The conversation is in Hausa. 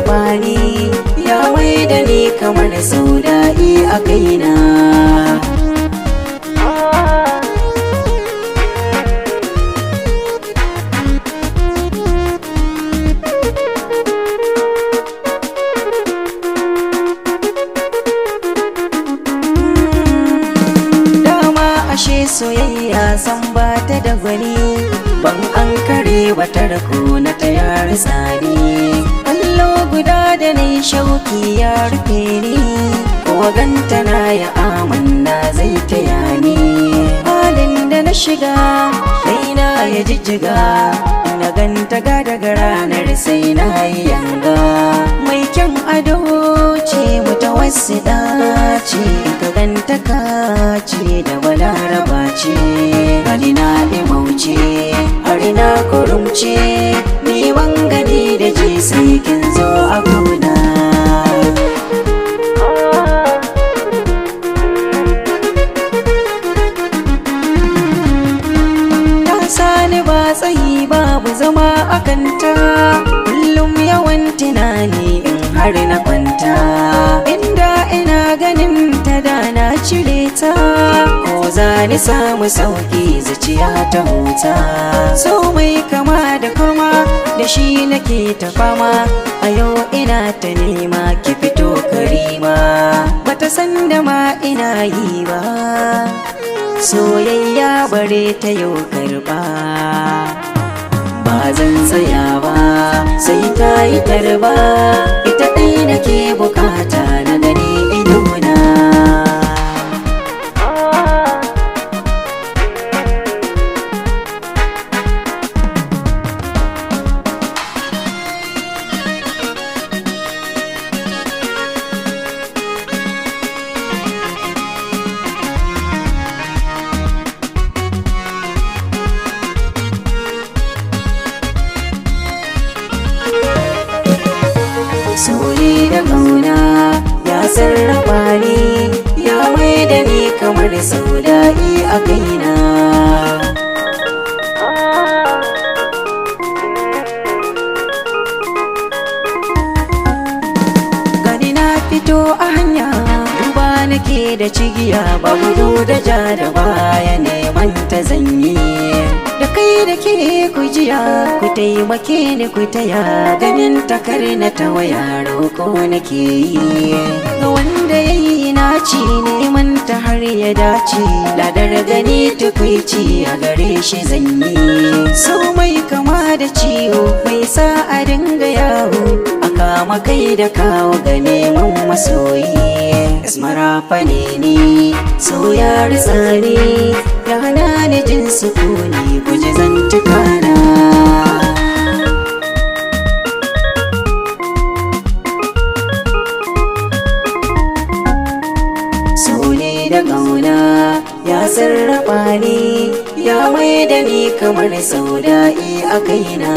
sarrafa ni ya mai da ni kamar sauda'i a kaina. Ashe soyayya san ba ta da gwani, ban an kare wata rako na ta yara tsani. Allo guda da na yi shauki ya rufe ni, kuma ganta na ya amanna zai taya ni. Halin da na shiga raina ya jijjiga, na ganta ga daga ranar sai na yi yanga. Mai kyan ado ce mutawassida ce, ka ganta ka ce da balaraba ce. Gani na ɗimauce har na kurumce, ni ban gani da ji sai kin zo a gona. Ta sani ba tsayi babu zama a kanta, kullum yawan tunani in har na kwanta. Inda ina ganin ta da na cire ta, ko za ni samu sauki zuciya ta huta. So mai kama da kurma da shi nake ta fama, a yau ina ta nema ki fito karima. Bata san da ma ina yi ba, soyayya bare ta yau karba. Ba zan tsaya ba sai ta yi tarba, ita ɗai nake bukata na gani idona. Soyi da ƙauna ya sarrafa ni, ya mai da ni kamar sauda'i a kaina. Gani na fito a hanya, duba nake da cigiya, ba gudu da ja da baya neman ta zanyi. Da kai da ke ku jiya, ku taimake ni ku taya, ganin takar na ta waya roƙo nake yi. Ga wanda ya yi naci neman ta har ya dace, ladar gani tukwici a gare shi zanyi. So mai kama da ciwo mai sa a dinga yawo, a kama kai da kawo ga neman masoyi. Ismarafa ne ni, so ya ritsa ni, ya hana ni jin sukuni, guji zantukana. So ne da ƙauna ya sarrafa ni, ya mai da ni kamar sauda'i a kaina.